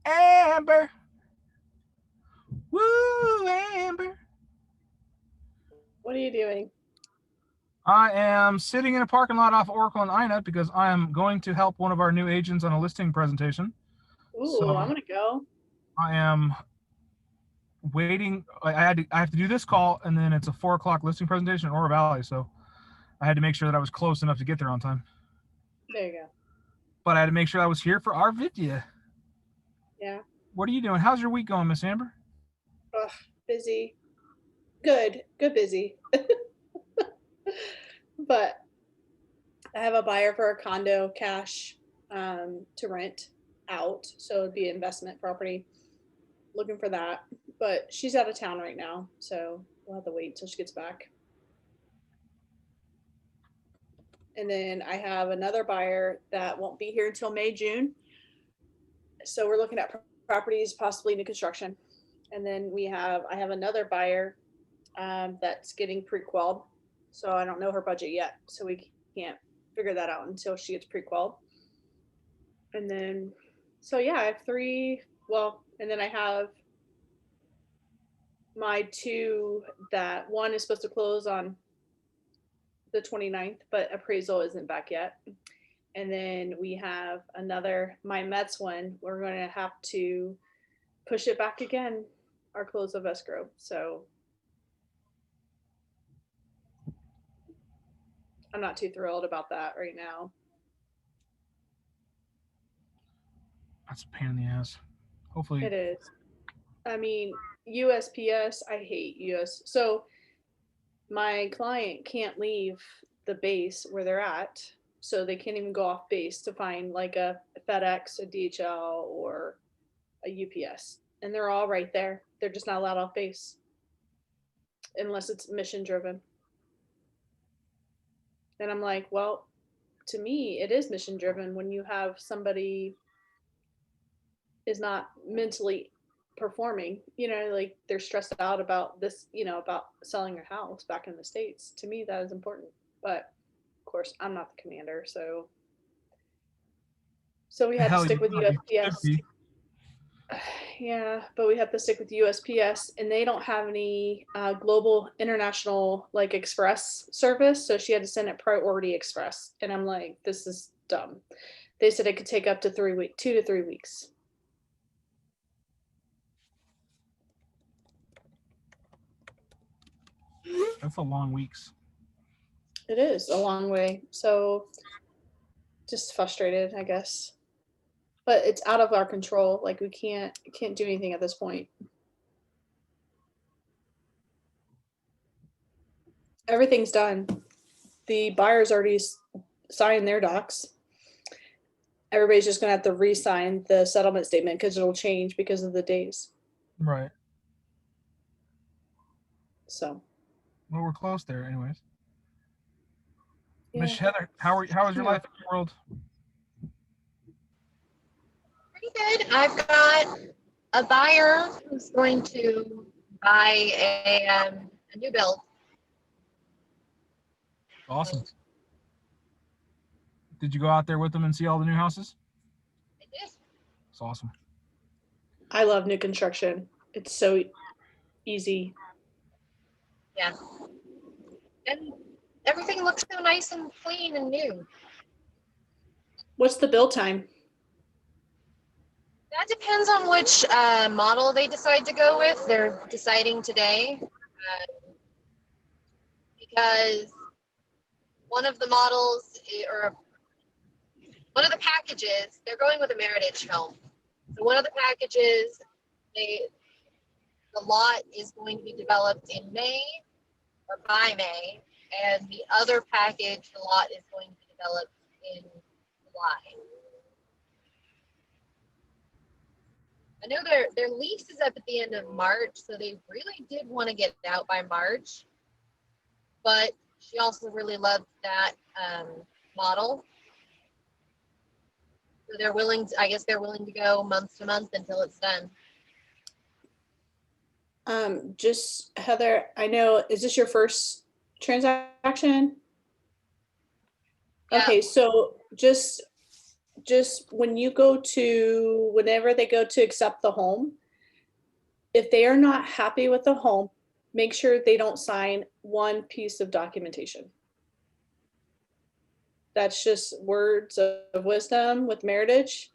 Amber. Woo, Amber. What are you doing? I am sitting in a parking lot off Oracle and INET because I am going to help one of our new agents on a listing presentation. Ooh, I'm So gonna go. I am waiting. I have to do this call, and then it's a 4:00 listing presentation in Oro Valley. So I had to make sure that I was close enough to get there on time. There you go. But I had to make sure I was here for our video. Yeah. What are you doing? How's your week going, Miss Amber? Ugh, busy. Good busy. But I have a buyer for a condo cash to rent out. So it'd be investment property. Looking for that. But she's out of town right now. So we'll have to wait until she gets back. And then I have another buyer that won't be here until May, June. So we're looking at properties, possibly new construction. And then I have another buyer that's getting pre-quelled. So I don't know her budget yet. So we can't figure that out until she gets pre-quelled. And then, so yeah, I have three. Well, and then I have my two that one is supposed to close on the 29th, but appraisal isn't back yet. And then we have another, my Mets one, we're going to have to push it back again, our close of escrow. So I'm not too thrilled about that right now. That's a pain in the ass. Hopefully, It is. I mean, USPS, I hate US. So my client can't leave the base where they're at. So they can't even go off base to find like a FedEx, a DHL, or a UPS. And they're all right there. They're just not allowed off base unless it's mission driven. And I'm like, well, to me, it is mission driven when you have somebody is not mentally performing, like they're stressed out about this, about selling their house back in the States. To me, that is important. But of course, I'm not the commander. So we had to hell, stick you with should USPS. be. Yeah, but we have to stick with USPS, and they don't have any global international like express service. So she had to send it priority express, and I'm like, this is dumb. They said it could take up to 3 weeks, 2 to 3 weeks. That's a long weeks. It is a long way. So just frustrated, I guess. But it's out of our control. Like we can't do anything at this point. Everything's done. The buyers already signed their docs. Everybody's just gonna have to re-sign the settlement statement because it'll change because of the days. Right. So Well, we're close there, anyways. yeah. Miss Heather, how is your life in the world? Pretty good. I've got a buyer who's going to buy a new build. Awesome. Did you go out there with them and see all the new houses? I did. It's awesome. I love new construction. It's so easy. Yeah. And everything looks so nice and clean and new. What's the build time? That depends on which model they decide to go with. They're deciding today because one of the models or one of the packages, they're going with a Meritage home. So one of the packages, the lot is going to be developed in May or by May, and the other package, the lot is going to be developed in July. I know their lease is up at the end of March, so they really did want to get it out by March. But she also really loved that model. So they're willing to, I guess they're willing to go month to month until it's done. Just Heather, I know, is this your first transaction? Yeah. Okay, so just just whenever they go to accept the home, if they are not happy with the home, make sure they don't sign one piece of documentation. That's just words of wisdom with Meritage.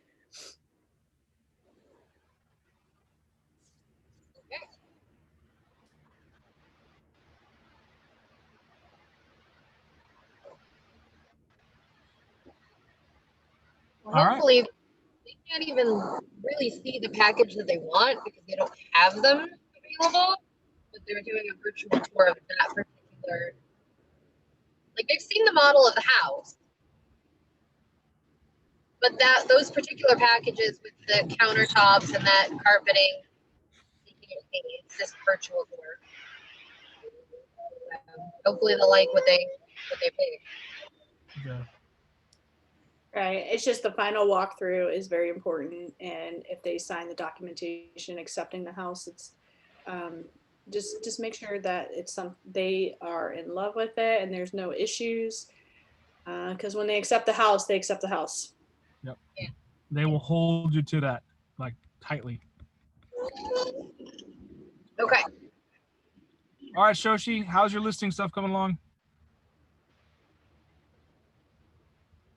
Well, All right. hopefully, they can't even really see the package that they want because they don't have them available. But they're doing a virtual tour of that particular. Like they've seen the model of the house, but those particular packages with the countertops and that carpeting, it's just virtual tour. Hopefully, they'll like what they pick. Yeah. Right. It's just the final walkthrough is very important. And if they sign the documentation accepting the house, it's just make sure that it's they are in love with it and there's no issues. Because when they accept the house, they accept the house. Yep. Yeah. They will hold you to that like tightly. Okay. All right, Shoshi, how's your listing stuff coming along?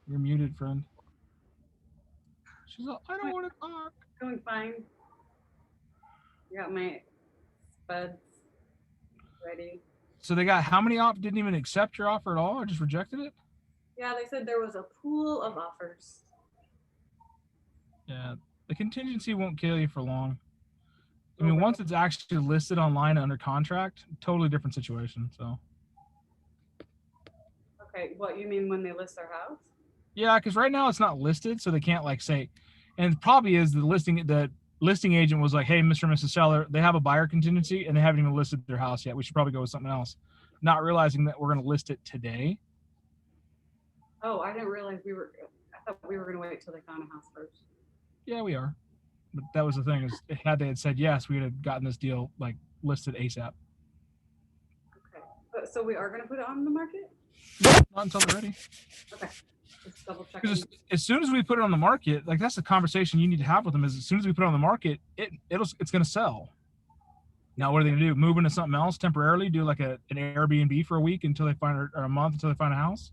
You're muted, friend. She's like, I don't want to talk. Going fine. Got my spuds ready. So they got how many didn't even accept your offer at all or just rejected it? Yeah, they said there was a pool of offers. Yeah, the contingency won't kill you for long. I mean, once it's actually listed online under contract, totally different situation. So. Okay, what you mean when they list their house? Yeah, because right now it's not listed, so they can't like say, and it probably is the listing agent was like, hey, Mr. and Mrs. Seller, they have a buyer contingency and they haven't even listed their house yet. We should probably go with something else. Not realizing that we're going to list it today. Oh, I didn't realize I thought we were going to wait till they found a house first. Yeah, we are. But that was the thing is had they had said yes, we would have gotten this deal like listed ASAP. Okay, so we are going to put it on the market? Not until they're ready. Okay. Just double checking. Because as soon as we put it on the market, like that's the conversation you need to have with them. Is as soon as we put it on the market, it's going to sell. Now, what are they going to do? Move into something else temporarily? Do like an Airbnb for a week until they find or a month until they find a house?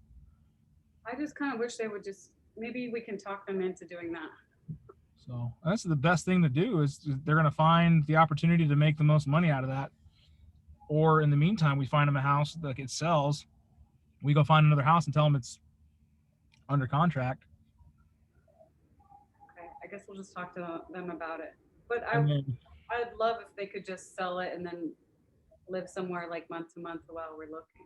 I just kind of wish they would maybe we can talk them into doing that. So that's the best thing to do is they're going to find the opportunity to make the most money out of that. Or in the meantime, we find them a house that it sells. We go find another house and tell them it's under contract. Okay, I guess we'll just talk to them about it. But I'd love if they could just sell it and then live somewhere like month to month while we're looking.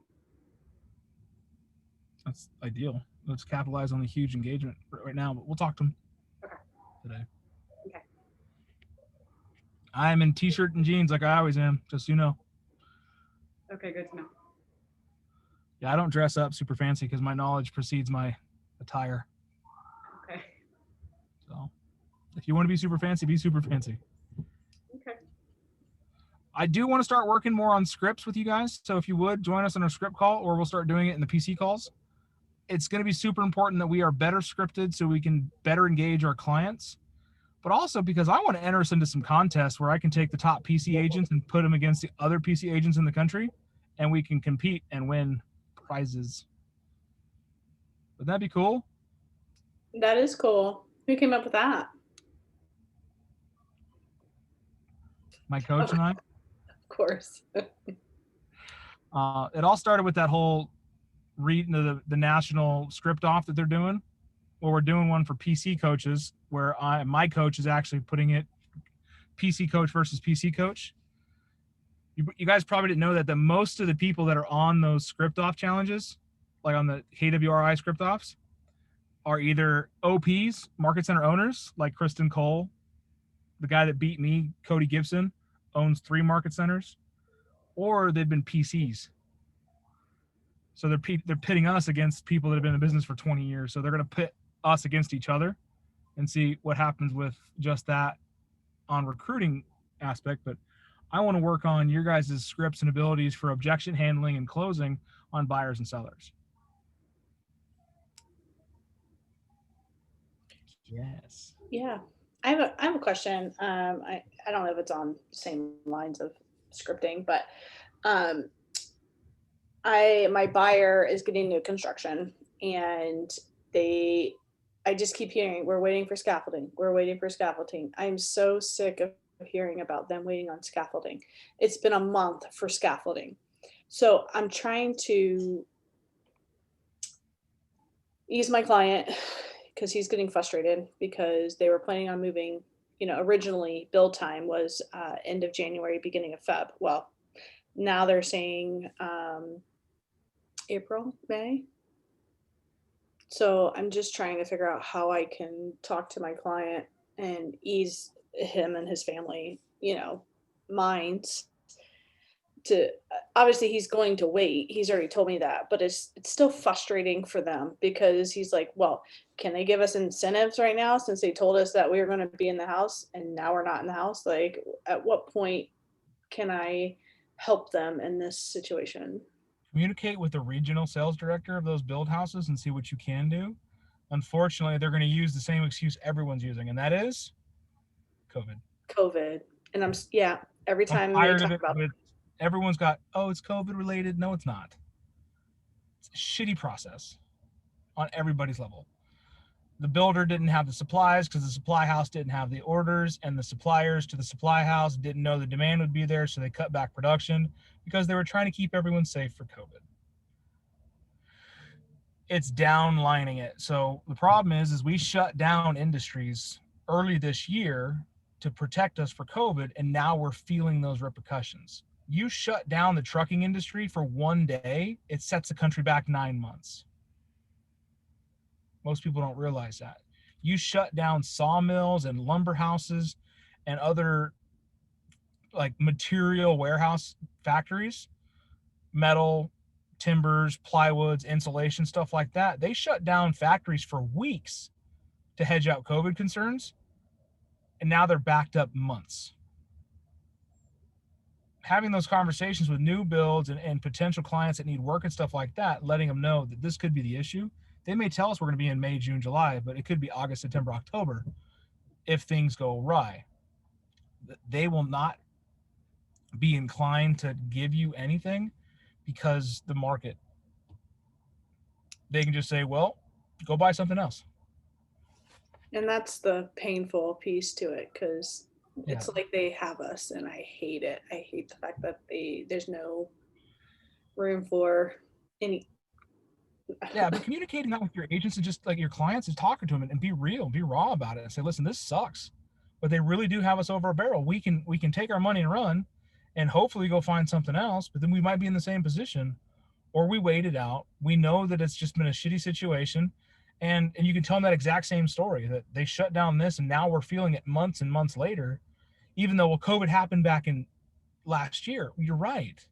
That's ideal. Let's capitalize on the huge engagement right now, but we'll talk to them today. Okay. I'm in t-shirt and jeans like I always am, just so you know. Okay, good to know. Yeah, I don't dress up super fancy because my knowledge precedes my attire. Okay. So if you want to be super fancy, be super fancy. Okay. I do want to start working more on scripts with you guys. So if you would join us on our script call, or we'll start doing it in the PC calls. It's going to be super important that we are better scripted so we can better engage our clients, but also because I want to enter us into some contests where I can take the top PC agents and put them against the other PC agents in the country, and we can compete and win prizes. Would that be cool? That is cool. Who came up with that? My coach and I. Of course. It all started with that whole reading the national script off that they're doing. Well, we're doing one for PC coaches where my coach is actually putting it PC coach versus PC coach. You guys probably didn't know that most of the people that are on those script off challenges, like on the KWRI script offs, are either OPs, market center owners, like Kristen Cole, the guy that beat me, Cody Gibson, owns 3 market centers, or they've been PCs. So they're pitting us against people that have been in the business for 20 years. So they're going to pit us against each other and see what happens with just that on recruiting aspect. But I want to work on your guys' scripts and abilities for objection handling and closing on buyers and sellers. Yes. Yeah. I have a question. I don't know if it's on the same lines of scripting, but um, my buyer is getting new construction, and they I just keep hearing we're waiting for scaffolding. We're waiting for scaffolding. I'm so sick of hearing about them waiting on scaffolding. It's been a month for scaffolding. So I'm trying to ease my client because he's getting frustrated because they were planning on moving. Originally build time was end of January, beginning of Feb. Well, now they're saying April, May. So I'm just trying to figure out how I can talk to my client and ease him and his family, minds to obviously he's going to wait. He's already told me that, but it's still frustrating for them because he's like, well, can they give us incentives right now since they told us that we were going to be in the house and now we're not in the house? Like, at what point can I help them in this situation? Communicate with the regional sales director of those build houses and see what you can do. Unfortunately, they're going to use the same excuse everyone's using, and that is COVID. COVID. And yeah, every I'm time they tired of talk it, about but everyone's got, oh, it's COVID related. No, it's not. It's a shitty process on everybody's level. The builder didn't have the supplies because the supply house didn't have the orders, and the suppliers to the supply house didn't know the demand would be there, so they cut back production because they were trying to keep everyone safe for COVID. It's downlining it. So the problem is we shut down industries early this year to protect us for COVID, and now we're feeling those repercussions. You shut down the trucking industry for one day, it sets the country back 9 months. Most people don't realize that. You shut down sawmills and lumber houses and other like material warehouse factories, metal, timbers, plywoods, insulation, stuff like that. They shut down factories for weeks to hedge out COVID concerns, and now they're backed up months. Having those conversations with new builds and potential clients that need work and stuff like that, letting them know that this could be the issue. They may tell us we're going to be in May, June, July, but it could be August, September, October if things go awry. They will not be inclined to give you anything because the market, they can just say, well, go buy something else. And that's the painful piece to it because Yeah. it's like they have us and I hate it. I hate the fact that there's no room for any. Yeah, but communicating that with your agents and just like your clients is talking to them and be real, be raw about it and say, listen, this sucks, but they really do have us over a barrel. We can take our money and run and hopefully go find something else, but then we might be in the same position, or we wait it out. We know that it's just been a shitty situation. And you can tell them that exact same story that they shut down this and now we're feeling it months and months later, even though, well, COVID happened back in last year. You're right.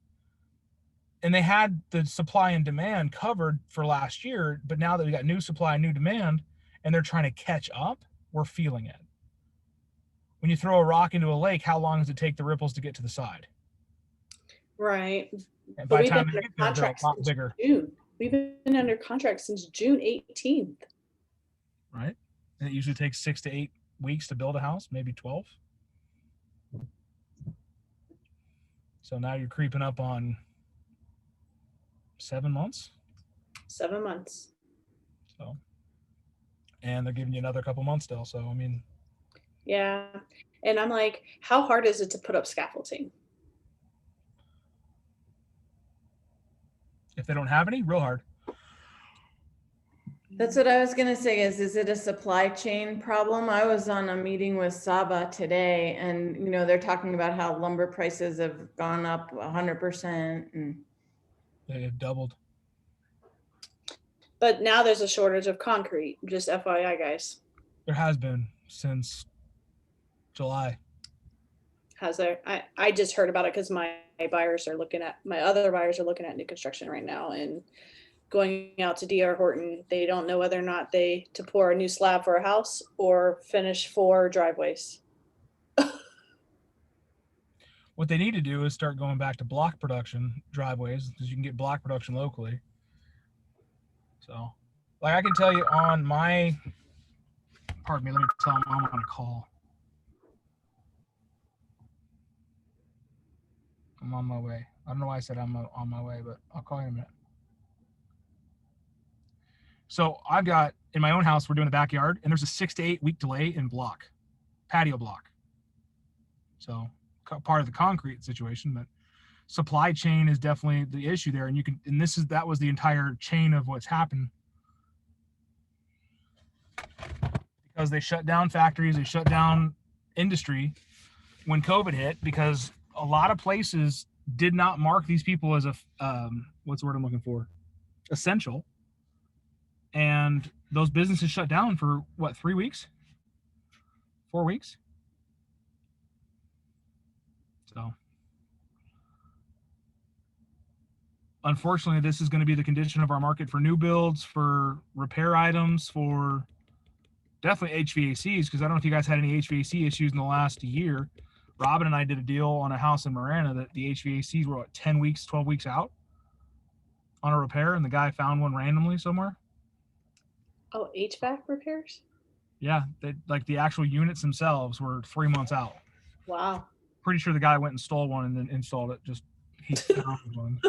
And they had the supply and demand covered for last year, but now that we got new supply and new demand and they're trying to catch up, we're feeling it. When you throw a rock into a lake, how long does it take the ripples to get to the side? Right. And But by the we've time been they under get there, they're a contract lot since bigger. June. We've been under contract since June 18th. Right? And it usually takes 6 to 8 weeks to build a house, maybe 12. So now you're creeping up on 7 months. 7 months. So, and they're giving you another couple months still. So, I mean, Yeah. And I'm like, how hard is it to put up scaffolding? if they don't have any, real hard. That's what I was gonna say is it a supply chain problem? I was on a meeting with Saba today and, they're talking about how lumber prices have gone up 100% and. They've doubled. But now there's a shortage of concrete. Just FYI, guys. There has been since July. Has there? I just heard about it because my other buyers are looking at new construction right now and going out to DR Horton. They don't know whether or not to pour a new slab for a house or finish 4 driveways. What they need to do is start going back to block production driveways because you can get block production locally. So, like I can tell you on my Pardon me. Let me tell him I'm on a call. I'm on my way. I don't know why I said I'm on my way, but I'll call you in a minute. So I've got in my own house, we're doing the backyard, and there's a 6 to 8 week delay in patio block. So part of the concrete situation, but supply chain is definitely the issue there. And that was the entire chain of what's happened, because they shut down factories, they shut down industry when COVID hit, because a lot of places did not mark these people as what's the word I'm looking for? Essential. And those businesses shut down for what, 3 weeks? 4 weeks? So unfortunately, this is going to be the condition of our market for new builds, for repair items, for definitely HVACs, because I don't know if you guys had any HVAC issues in the last year. Robin and I did a deal on a house in Marana that the HVACs were 10 weeks, 12 weeks out on a repair, and the guy found one randomly somewhere. Oh, HVAC repairs? Yeah, like the actual units themselves were 3 months out. Wow. Pretty sure the guy went and stole one and then installed it. Just he found one.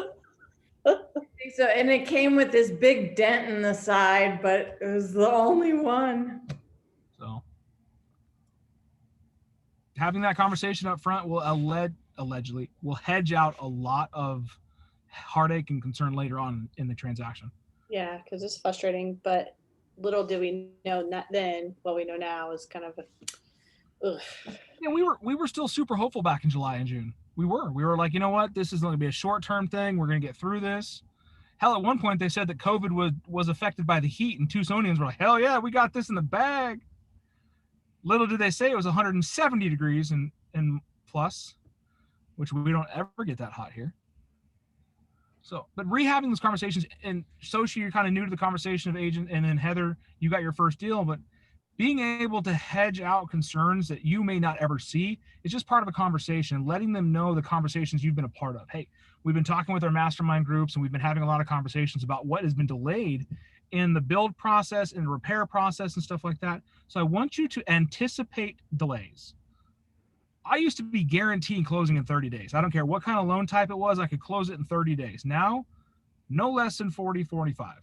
So, and it came with this big dent in the side, but it was the only one. So having that conversation up front will allegedly will hedge out a lot of heartache and concern later on in the transaction. Yeah, because it's frustrating, but little do we know not then what we know now is kind of ugh. Yeah, we were still super hopeful back in July and June. We were like, you know what, this is going to be a short-term thing. We're going to get through this. Hell, at one point they said that COVID was affected by the heat, and Tucsonians were like, hell yeah, we got this in the bag. Little did they say it was 170 degrees and plus, which we don't ever get that hot here. So, but rehabbing those conversations, and Sochi, you're kind of new to the conversation of agent, and then Heather, you got your first deal, but being able to hedge out concerns that you may not ever see is just part of a conversation, letting them know the conversations you've been a part of. Hey, we've been talking with our mastermind groups, and we've been having a lot of conversations about what has been delayed in the build process and the repair process and stuff like that. So I want you to anticipate delays. I used to be guaranteeing closing in 30 days. I don't care what kind of loan type it was, I could close it in 30 days. Now, no less than 40, 45.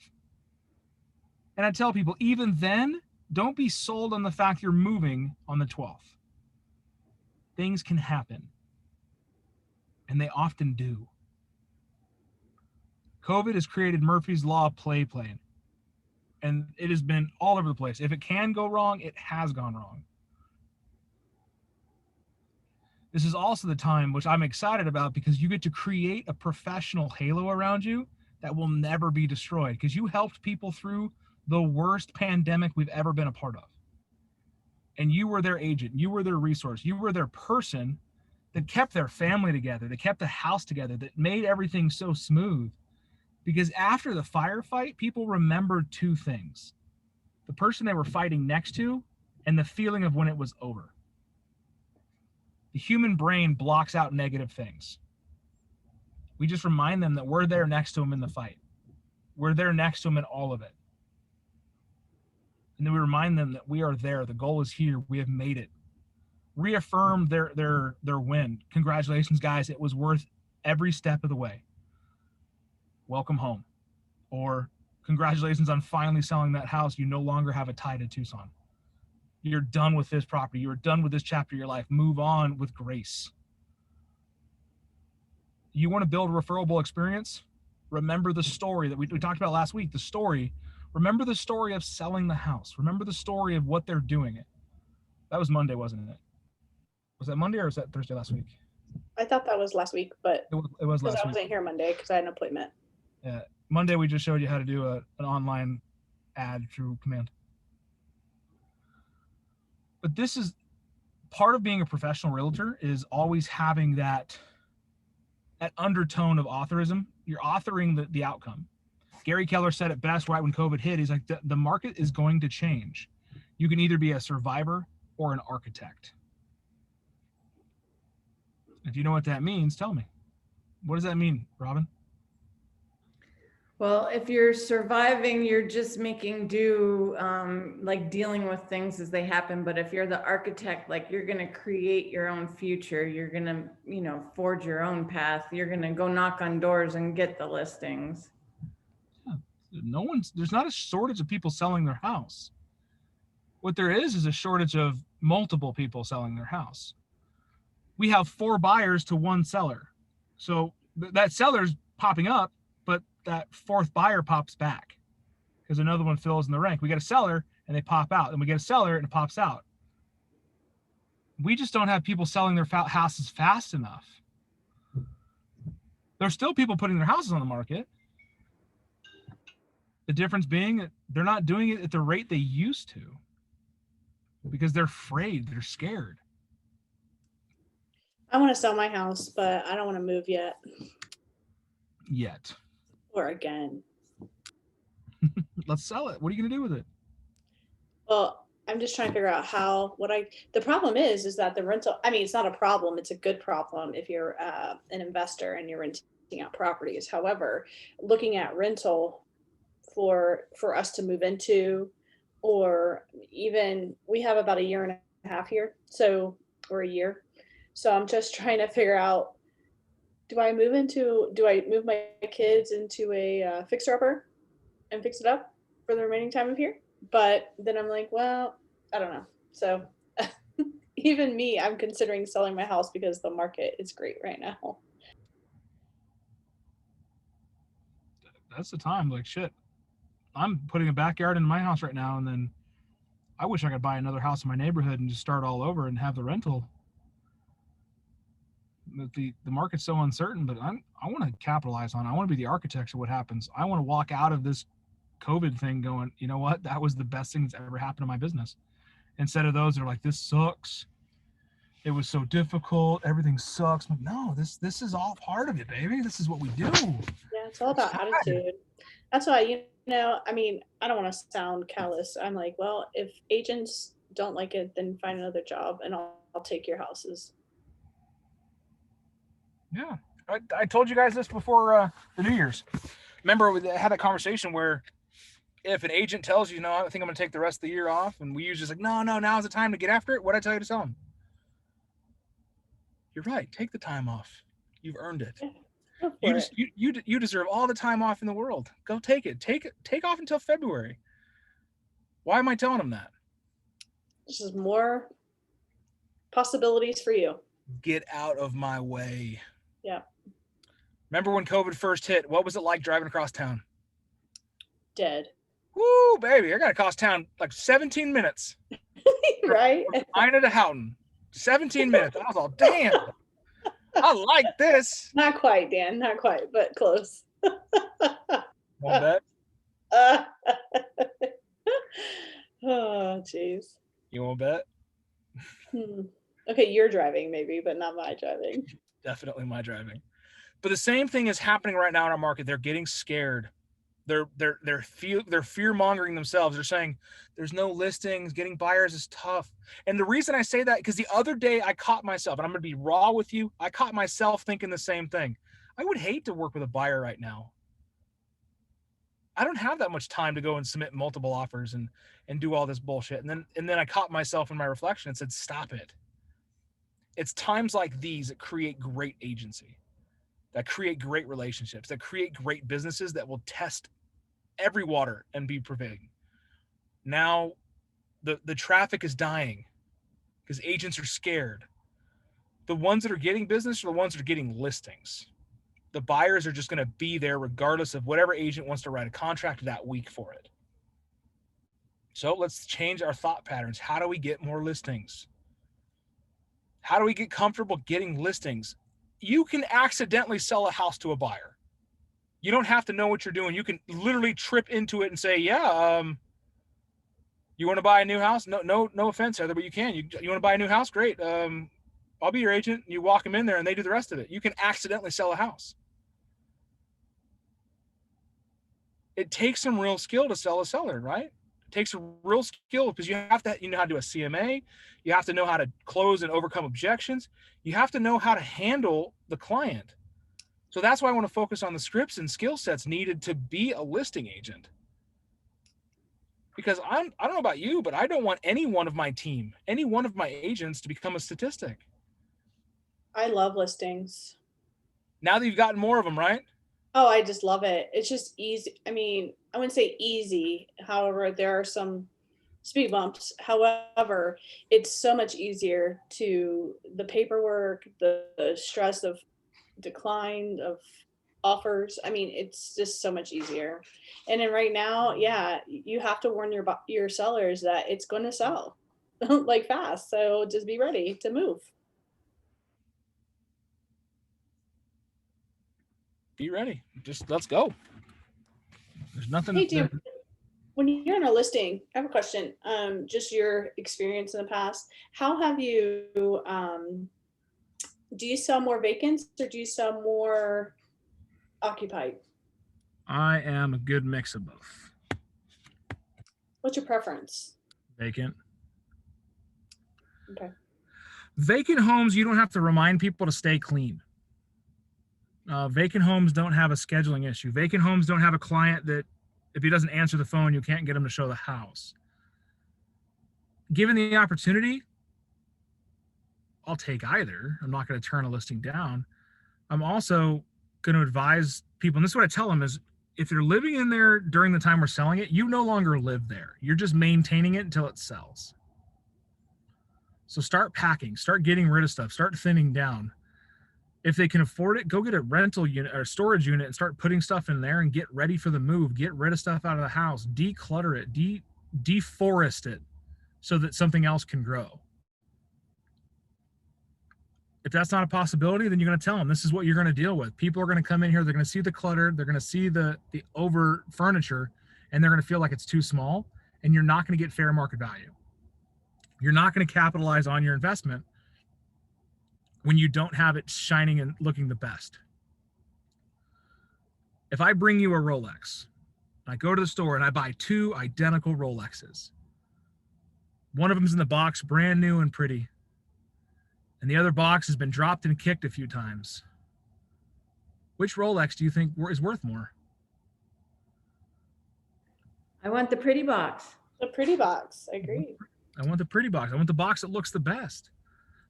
And I tell people, even then, don't be sold on the fact you're moving on the 12th. Things can happen. And they often do. COVID has created Murphy's Law of play. And it has been all over the place. If it can go wrong, it has gone wrong. This is also the time, which I'm excited about, because you get to create a professional halo around you that will never be destroyed, because you helped people through the worst pandemic we've ever been a part of. And you were their agent, you were their resource, you were their person that kept their family together, that kept the house together, that made everything so smooth. Because after the firefight, people remembered two things: the person they were fighting next to and the feeling of when it was over. The human brain blocks out negative things. We just remind them that we're there next to them in the fight. We're there next to them in all of it. And then we remind them that we are there. The goal is here. We have made it. Reaffirm their win. Congratulations, guys. It was worth every step of the way. Welcome home. Or congratulations on finally selling that house. You no longer have a tie to Tucson. You're done with this property. You're done with this chapter of your life. Move on with grace. You want to build a referable experience? Remember the story that we talked about last week, the story. Remember the story of selling the house. Remember the story of what they're doing. That was Monday, wasn't it? Was that Monday or was that Thursday last week? I thought that was last week, but It was last I week. wasn't here Monday because I had an appointment. Yeah. Monday, we just showed you how to do an online ad through Command. But this is part of being a professional realtor, is always having that undertone of authorism. You're authoring the outcome. Gary Keller said it best right when COVID hit. He's like, the market is going to change. You can either be a survivor or an architect. If you know what that means, tell me. What does that mean, Robin? Well, if you're surviving, you're just making do, like dealing with things as they happen. But if you're the architect, like you're going to create your own future, you're going to, forge your own path. You're going to go knock on doors and get the listings. There's not a shortage of people selling their house. What there is a shortage of multiple people selling their house. We have 4 buyers to 1 seller. So that seller's popping up, but that 4th buyer pops back because another one fills in the rank. We get a seller and they pop out, and we get a seller and it pops out. We just don't have people selling their houses fast enough. There's still people putting their houses on the market. The difference being that they're not doing it at the rate they used to because they're afraid, they're scared. I want to sell my house, but I don't want to move yet Yet. or again. Let's sell it. What are you going to do with it? Well, I'm just trying to figure out the problem is that the rental, I mean, it's not a problem. It's a good problem if you're an investor and you're renting out properties. However, looking at rental for us to move into, or even we have about a year and a half here. So, or a year. So I'm just trying to figure out, do I move my kids into a fixer-upper and fix it up for the remaining time of here? But then I'm like, well, I don't know. So even me, I'm considering selling my house because the market is great right now. That's the time. Like, shit, I'm putting a backyard into my house right now, and then I wish I could buy another house in my neighborhood and just start all over and have the rental. The market's so uncertain, but I want to capitalize on it. I want to be the architect of what happens. I want to walk out of this COVID thing going, you know what? That was the best thing that's ever happened to my business. Instead of those that are like, this sucks. It was so difficult. Everything sucks. I'm like, no, this is all part of it, baby. This is what we do. Yeah, it's all about attitude. That's why, I mean, I don't want to sound callous. I'm like, well, if agents don't like it, then find another job and I'll take your houses. Yeah. I told you guys this before the New Year's. Remember, we had that conversation where if an agent tells you, no, I think I'm going to take the rest of the year off, and we usually like, no, now's the time to get after it. What'd I tell you to tell them? You're right. Take the time off. You've earned it. You deserve all the time off in the world. Go take it. Take off until February. Why am I telling them that? This is more possibilities for you. Get out of my way. Yeah. Remember when COVID first hit? What was it like driving across town? Dead. Woo, baby. I got to cross town like 17 minutes. Right? Ina to Houghton. 17 minutes. I was all, damn. I like this. Not quite, Dan. Not quite, but close. Want bet? Oh, jeez. You want bet? Okay, you're driving maybe, but not my driving. Definitely my driving. But the same thing is happening right now in our market. They're getting scared. They're fear mongering themselves. They're saying there's no listings. Getting buyers is tough. And the reason I say that, because the other day I caught myself, and I'm going to be raw with you. I caught myself thinking the same thing. I would hate to work with a buyer right now. I don't have that much time to go and submit multiple offers and do all this bullshit. And then I caught myself in my reflection and said, stop it. It's times like these that create great agency, that create great relationships, that create great businesses that will test every water and be prevailing. Now, the traffic is dying because agents are scared. The ones that are getting business are the ones that are getting listings. The buyers are just going to be there regardless of whatever agent wants to write a contract that week for it. So let's change our thought patterns. How do we get more listings? How do we get comfortable getting listings? You can accidentally sell a house to a buyer. You don't have to know what you're doing. You can literally trip into it and say, yeah, you want to buy a new house? No offense, Heather, but you can. You want to buy a new house? Great. I'll be your agent. You walk them in there and they do the rest of it. You can accidentally sell a house. It takes some real skill to sell a seller, right? It takes a real skill because you know how to do a CMA. You have to know how to close and overcome objections. You have to know how to handle the client. So that's why I want to focus on the scripts and skill sets needed to be a listing agent. Because I don't know about you, but I don't want any one of my team, any one of my agents to become a statistic. I love listings. Now that you've gotten more of them, right? Oh, I just love it. It's just easy. I mean, I wouldn't say easy. However, there are some speed bumps. However, it's so much easier to the paperwork, the stress of decline of offers. I mean, it's just so much easier. And then right now, yeah, you have to warn your sellers that it's going to sell like fast. So just be ready to move. Be ready. Just let's go. There's nothing. Hey, Dan, when you're in a listing, I have a question. Just your experience in the past. How have you, do you sell more vacants or do you sell more occupied? I am a good mix of both. What's your preference? Vacant. Okay. Vacant homes, you don't have to remind people to stay clean. Vacant homes don't have a scheduling issue. Vacant homes don't have a client that if he doesn't answer the phone, you can't get him to show the house. Given the opportunity, I'll take either. I'm not going to turn a listing down. I'm also going to advise people, and this is what I tell them, is if you're living in there during the time we're selling it, you no longer live there. You're just maintaining it until it sells. So start packing, start getting rid of stuff, start thinning down. If they can afford it, go get a rental unit or storage unit and start putting stuff in there and get ready for the move. Get rid of stuff out of the house, declutter it, deforest it so that something else can grow. If that's not a possibility, then you're going to tell them this is what you're going to deal with. People are going to come in here. They're going to see the clutter. They're going to see the over furniture, and they're going to feel like it's too small, and you're not going to get fair market value. You're not going to capitalize on your investment when you don't have it shining and looking the best. If I bring you a Rolex, I go to the store and I buy 2 identical Rolexes. One of them's in the box, brand new and pretty. And the other box has been dropped and kicked a few times. Which Rolex do you think is worth more? I want the pretty box. The pretty box. I agree. I want the pretty box. I want the box that looks the best.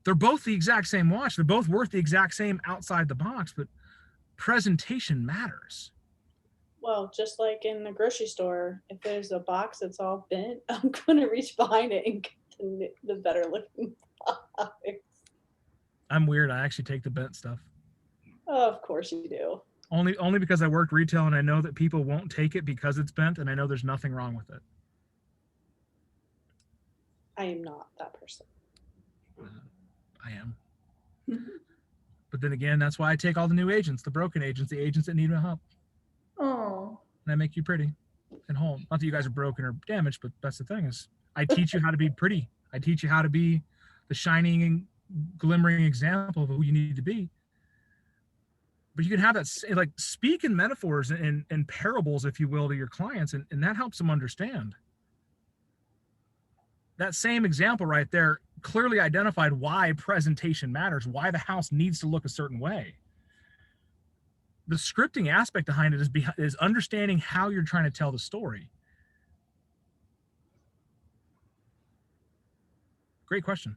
They're both the exact same watch. They're both worth the exact same outside the box, but presentation matters. Well, just like in the grocery store, if there's a box that's all bent, I'm going to reach behind it and get the better looking box. I'm weird. I actually take the bent stuff. Oh, of course you do. Only because I worked retail and I know that people won't take it because it's bent, and I know there's nothing wrong with it. I am not that person. I am. But then again, that's why I take all the new agents, the broken agents, the agents that need my help. Oh, And I make you pretty and whole. Not that you guys are broken or damaged, but that's the thing is I teach you how to be pretty. I teach you how to be the shining and glimmering example of who you need to be. But you can have that, like, speak in metaphors and parables, if you will, to your clients, and that helps them understand. That same example right there clearly identified why presentation matters, why the house needs to look a certain way. The scripting aspect behind it is understanding how you're trying to tell the story. Great question.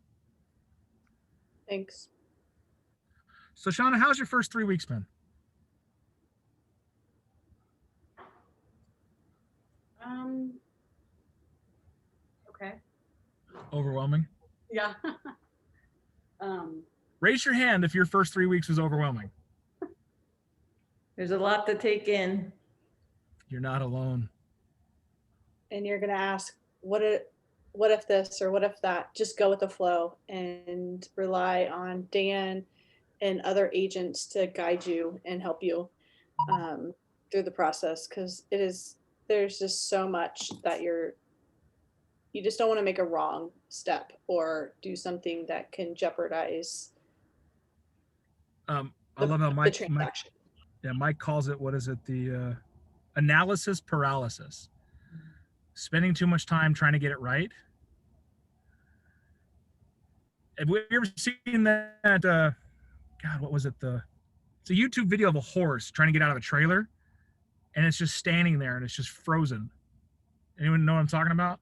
Thanks. So, Shauna, how's your first 3 weeks been? Okay. Overwhelming? Yeah. Raise your hand if your first 3 weeks was overwhelming. there's a lot to take in. You're not alone. And you're going to ask, what if this or what if that? Just go with the flow and rely on Dan and other agents to guide you and help you through the process, because there's just so much that you just don't want to make a wrong step or do something that can jeopardize I love how the Mike transaction. Mike calls it, what is it? The analysis paralysis. Spending too much time trying to get it right. Have we ever seen that? God, what was it? It's a YouTube video of a horse trying to get out of a trailer, and it's just standing there and it's just frozen. Anyone know what I'm talking about?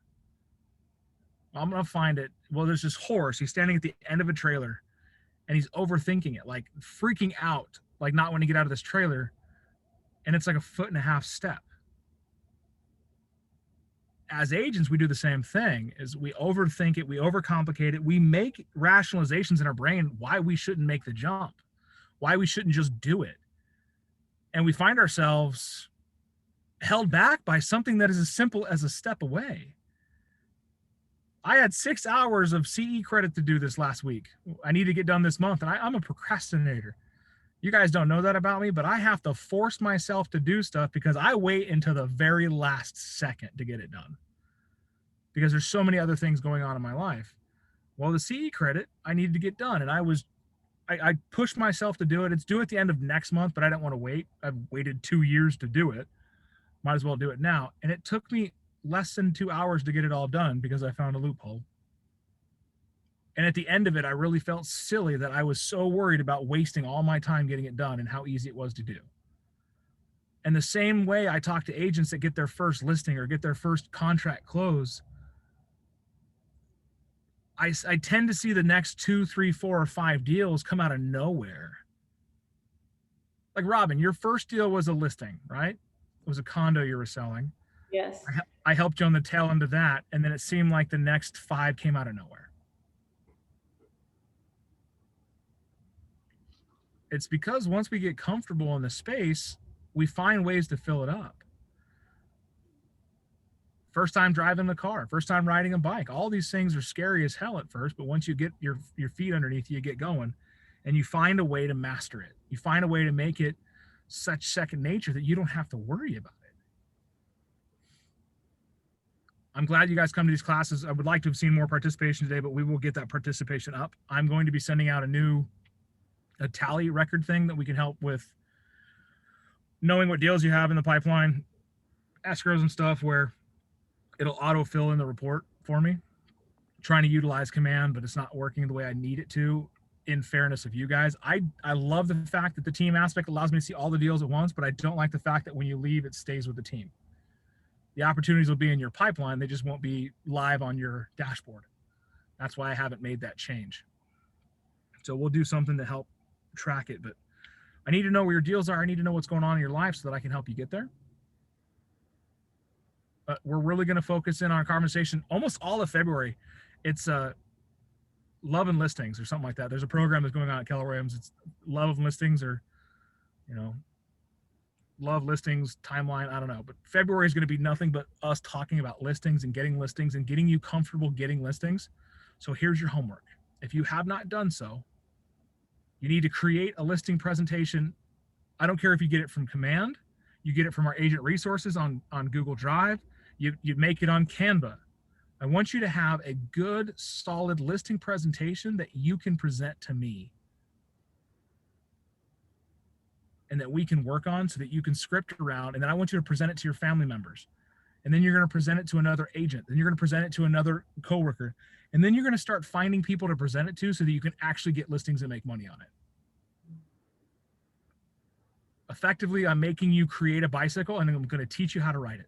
I'm gonna find it. Well, there's this horse. He's standing at the end of a trailer, and he's overthinking it, like freaking out, like not wanting to get out of this trailer, and it's like a 1.5 foot step. As agents, we do the same thing. Is we overthink it, we overcomplicate it, we make rationalizations in our brain why we shouldn't make the jump, why we shouldn't just do it, and we find ourselves held back by something that is as simple as a step away. I had 6 hours of CE credit to do this last week. I need to get done this month, and I'm a procrastinator. You guys don't know that about me, but I have to force myself to do stuff because I wait until the very last second to get it done because there's so many other things going on in my life. Well, the CE credit I needed to get done, and I pushed myself to do it. It's due at the end of next month, but I didn't want to wait. I've waited 2 years to do it. Might as well do it now. And it took me less than 2 hours to get it all done because I found a loophole. And at the end of it, I really felt silly that I was so worried about wasting all my time getting it done and how easy it was to do. And the same way I talk to agents that get their first listing or get their first contract close, I tend to see the next 2, 3, 4, or 5 deals come out of nowhere. Like Robin, your first deal was a listing, right? It was a condo you were selling. Yes. I helped you on the tail end of that, and then it seemed like the next 5 came out of nowhere. It's because once we get comfortable in the space, we find ways to fill it up. First time driving the car, first time riding a bike, all these things are scary as hell at first, but once you get your feet underneath you, get going, and you find a way to master it. You find a way to make it such second nature that you don't have to worry about it. I'm glad you guys come to these classes. I would like to have seen more participation today, but we will get that participation up. I'm going to be sending out a tally record thing that we can help with knowing what deals you have in the pipeline, escrows and stuff, where it'll auto fill in the report for me. Trying to utilize command, but it's not working the way I need it to, in fairness of you guys. I love the fact that the team aspect allows me to see all the deals at once, but I don't like the fact that when you leave, it stays with the team. The opportunities will be in your pipeline. They just won't be live on your dashboard. That's why I haven't made that change. So we'll do something to help track it, but I need to know where your deals are. I need to know what's going on in your life so that I can help you get there. But we're really going to focus in on our conversation almost all of February. It's love and listings or something like that. There's a program that's going on at Keller Williams. It's love and listings, or, love listings timeline. I don't know, but February is going to be nothing but us talking about listings and getting you comfortable getting listings. So here's your homework. If you have not done so, you need to create a listing presentation. I don't care if you get it from Command, you get it from our agent resources on Google Drive, you make it on Canva. I want you to have a good, solid listing presentation that you can present to me and that we can work on so that you can script around. And then I want you to present it to your family members. And then you're going to present it to another agent. Then you're going to present it to another coworker. And then you're going to start finding people to present it to so that you can actually get listings and make money on it. Effectively, I'm making you create a bicycle and I'm going to teach you how to ride it.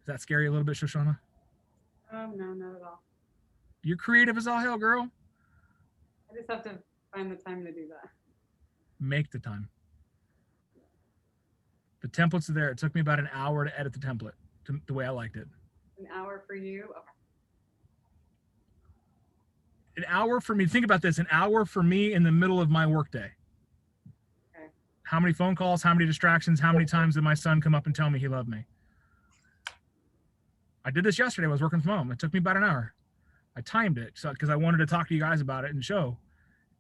Is that scary a little bit, Shoshana? Oh, no, not at all. You're creative as all hell, girl. I just have to find the time to do that. Make the time. The templates are there. It took me about an hour to edit the template the way I liked it. An hour for you? Okay. An hour for me. Think about this. An hour for me in the middle of my workday. Okay. How many phone calls, how many distractions, how many times did my son come up and tell me he loved me? I did this yesterday. I was working from home. It took me about an hour. I timed it because I wanted to talk to you guys about it and show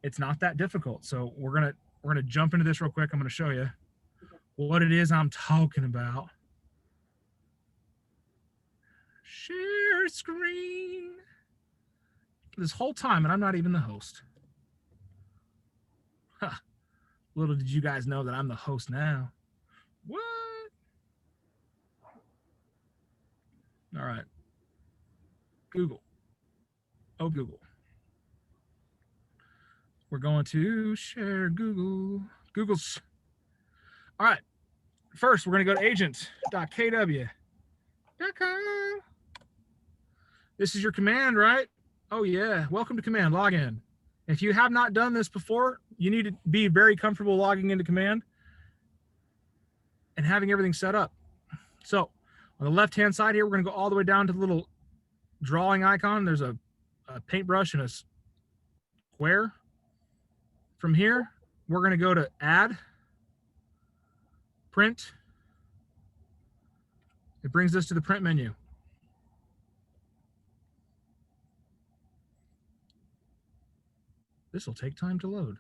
it's not that difficult. So we're gonna jump into this real quick. I'm gonna show you what it is I'm talking about. Share screen. This whole time, and I'm not even the host. Huh. Little did you guys know that I'm the host now. What? All right. Google. Oh, Google. We're going to share Google's. All right. First, we're going to go to agent.kw.com. This is your command, right? Oh, yeah. Welcome to command. Log in. If you have not done this before, you need to be very comfortable logging into command and having everything set up. So on the left-hand side here, we're going to go all the way down to the little drawing icon. There's a paintbrush and a square. From here, we're going to go to add, print. It brings us to the print menu. This will take time to load.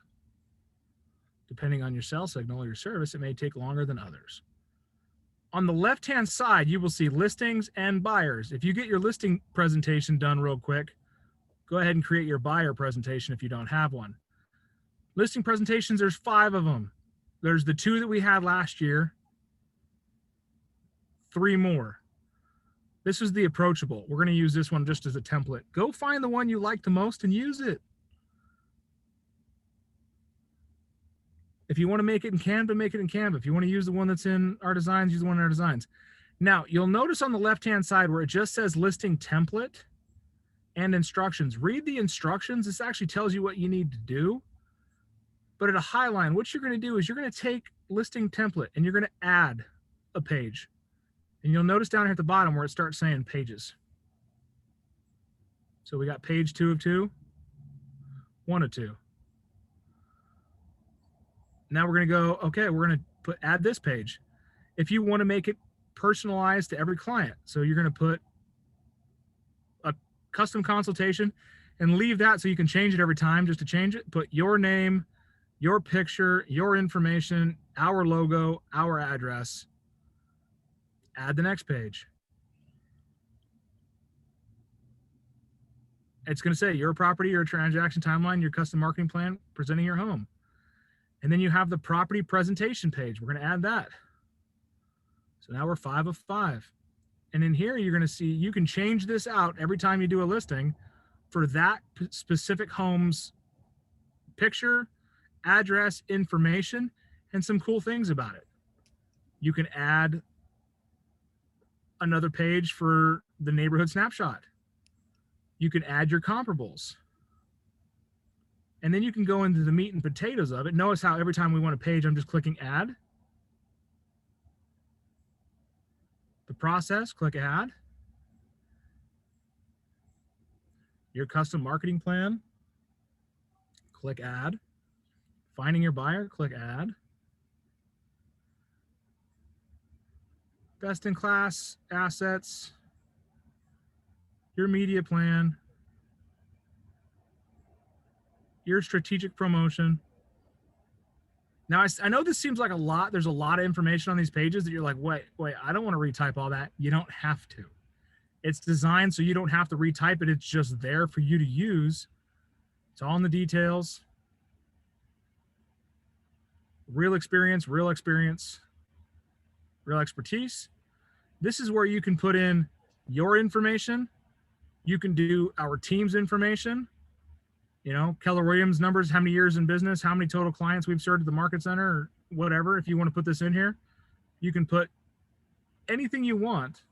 Depending on your cell signal or your service, it may take longer than others. On the left-hand side, you will see listings and buyers. If you get your listing presentation done real quick, go ahead and create your buyer presentation if you don't have one. Listing presentations, there's 5 of them. There's the 2 that we had last year, 3 more. This is the approachable. We're going to use this one just as a template. Go find the one you like the most and use it. If you want to make it in Canva, make it in Canva. If you want to use the one that's in our designs, use the one in our designs. Now, you'll notice on the left-hand side where it just says listing template and instructions. Read the instructions. This actually tells you what you need to do. But at a high line, what you're going to do is you're going to take listing template and you're going to add a page. And you'll notice down here at the bottom where it starts saying pages. So we got page 2 of 2, 1 of 2. Now we're going to go, okay, we're going to add this page. If you want to make it personalized to every client, so you're going to put a custom consultation and leave that so you can change it every time just to change it. Put your name, your picture, your information, our logo, our address. Add the next page. It's going to say your property, your transaction timeline, your custom marketing plan, presenting your home. And then you have the property presentation page. We're going to add that. So now we're 5 of 5. And in here, you're going to see you can change this out every time you do a listing for that specific home's picture, address, information, and some cool things about it. You can add another page for the neighborhood snapshot. You can add your comparables. And then you can go into the meat and potatoes of it. Notice how every time we want a page, I'm just clicking add. The process, click add. Your custom marketing plan, click add. Finding your buyer, click add. Best in class assets, your media plan, your strategic promotion. Now, I know this seems like a lot. There's a lot of information on these pages that you're like, wait, I don't want to retype all that. You don't have to. It's designed so you don't have to retype it. It's just there for you to use. It's all in the details. Real experience, real expertise. This is where you can put in your information. You can do our team's information. You know, Keller Williams numbers, how many years in business, how many total clients we've served at the market center, or whatever. If you want to put this in here, you can put anything you want.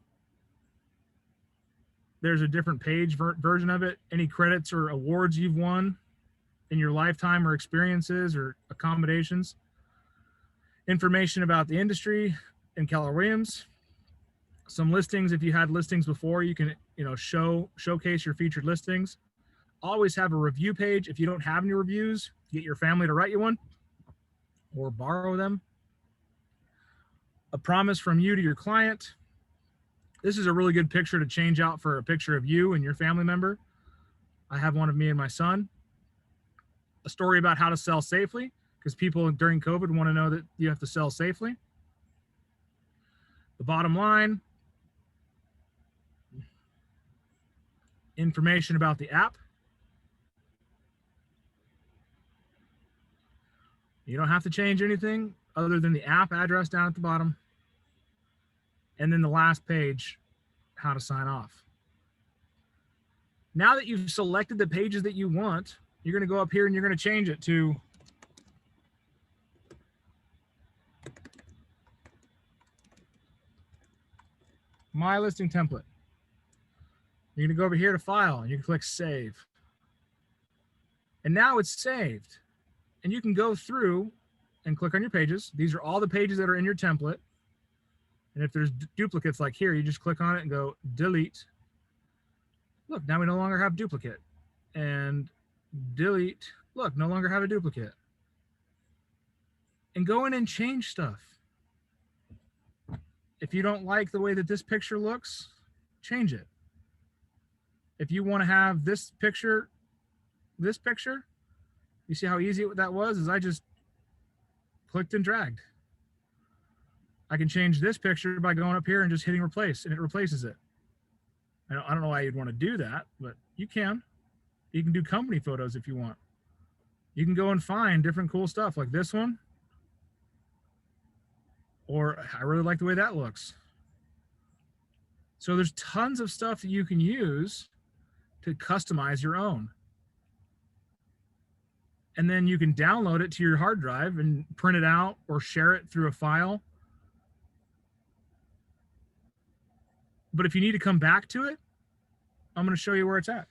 There's a different page version of it. Any credits or awards you've won in your lifetime, or experiences or accommodations. Information about the industry in Keller Williams. Some listings, if you had listings before, you can, showcase your featured listings. Always have a review page. If you don't have any reviews, get your family to write you one or borrow them. A promise from you to your client. This is a really good picture to change out for a picture of you and your family member. I have one of me and my son. A story about how to sell safely, because people during COVID want to know that you have to sell safely. The bottom line, information about the app. You don't have to change anything other than the app address down at the bottom. And then the last page, how to sign off. Now that you've selected the pages that you want, you're going to go up here and you're going to change it to my listing template. You're going to go over here to file and you can click save. And now it's saved. And you can go through and click on your pages. These are all the pages that are in your template. And if there's duplicates like here, you just click on it and go delete. Look, now we no longer have duplicate. And delete. Look, no longer have a duplicate. And go in and change stuff. If you don't like the way that this picture looks, change it. If you want to have this picture, you see how easy that was? Is I just clicked and dragged. I can change this picture by going up here and just hitting replace, and it replaces it. I don't know why you'd want to do that, but you can. You can do company photos if you want. You can go and find different cool stuff like this one. Or I really like the way that looks. So there's tons of stuff that you can use to customize your own. And then you can download it to your hard drive and print it out or share it through a file. But if you need to come back to it, I'm going to show you where it's at.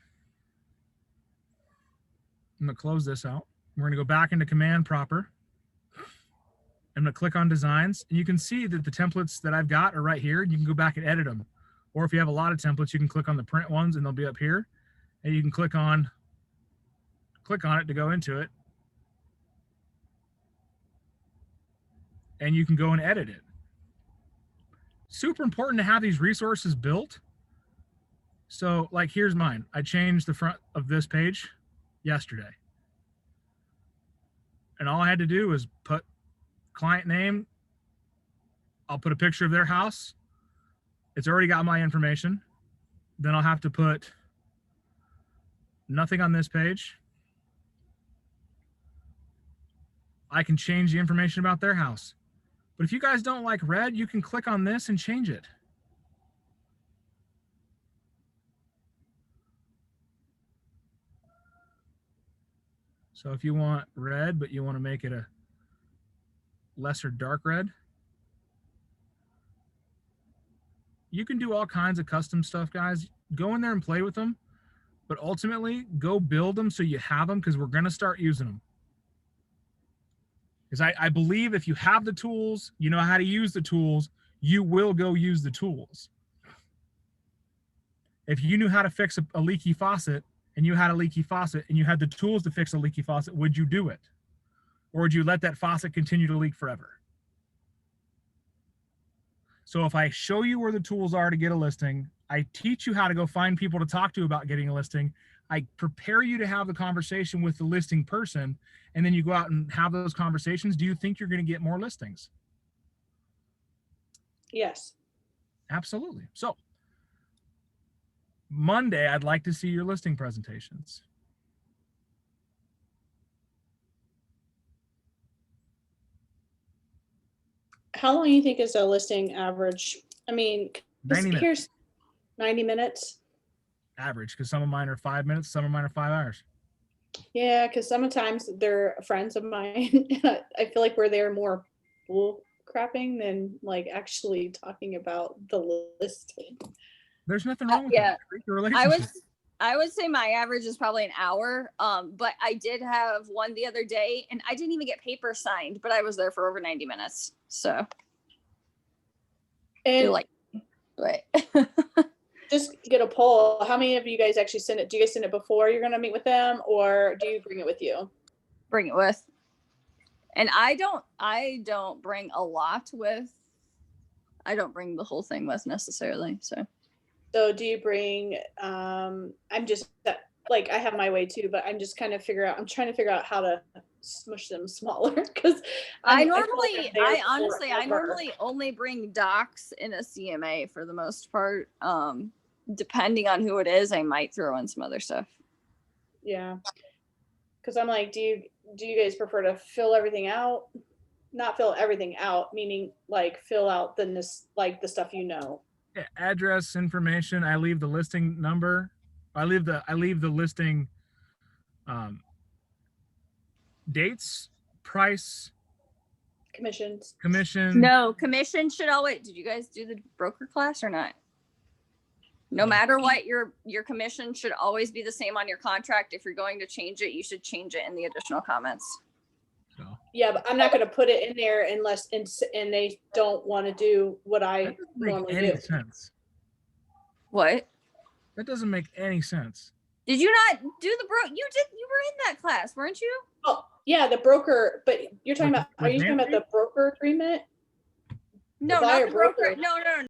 I'm going to close this out. We're going to go back into command proper. I'm going to click on designs, and you can see that the templates that I've got are right here. You can go back and edit them. Or if you have a lot of templates, you can click on the print ones and they'll be up here, and you can click on it to go into it. And you can go and edit it. Super important to have these resources built. So like here's mine. I changed the front of this page yesterday. And all I had to do was put client name. I'll put a picture of their house. It's already got my information. Then I'll have to put nothing on this page. I can change the information about their house. But if you guys don't like red, you can click on this and change it. So if you want red, but you want to make it a lesser dark red, you can do all kinds of custom stuff, guys. Go in there and play with them, but ultimately go build them so you have them, because we're going to start using them. Because I believe if you have the tools, you know how to use the tools, you will go use the tools. If you knew how to fix a leaky faucet and you had a leaky faucet and you had the tools to fix a leaky faucet, would you do it? Or would you let that faucet continue to leak forever? So if I show you where the tools are to get a listing, I teach you how to go find people to talk to about getting a listing, I prepare you to have the conversation with the listing person, and then you go out and have those conversations, do you think you're going to get more listings? Yes. Absolutely. So Monday, I'd like to see your listing presentations. How long do you think is a listing average? I mean, 90 minutes. here's 90 minutes. Average, because some of mine are 5 minutes, some of mine are 5 hours. Yeah, because sometimes they're friends of mine. And I feel like we're there more bull crapping than like actually talking about the listing. There's nothing wrong with yeah. that. Create a relationship. I would say my average is probably an hour. But I did have one the other day and I didn't even get paper signed, but I was there for over 90 minutes. So I And feel like, right. just get a poll. How many of you guys actually send it? Do you guys send it before you're going to meet with them, or do you bring it with you? Bring it with. And I don't bring a lot with. I don't bring the whole thing with necessarily. So do you bring, I'm just like, I have my way too, but I'm just kind of I'm trying to figure out how to smush them smaller, because I normally only bring docs in a CMA for the most part. Depending on who it is, I might throw in some other stuff. Yeah. Because I'm like, do you guys prefer to fill everything out? Not fill everything out, meaning like fill out the stuff you know. Yeah, address information. I leave the listing number. I leave the listing dates, price, Commissions. commission. No, commission should always, did you guys do the broker class or not? No matter what, your commission should always be the same on your contract. If you're going to change it, you should change it in the additional comments. So Yeah, but I'm not gonna put it in there unless, and they don't want to do what that I doesn't make normally any do. sense. What? That doesn't make any sense. Did you not do the you were in that class, weren't you? Oh, yeah, the broker, but you're talking With- about, are with you talking about Nancy? the broker agreement? No, buyer not the broker. broker. No,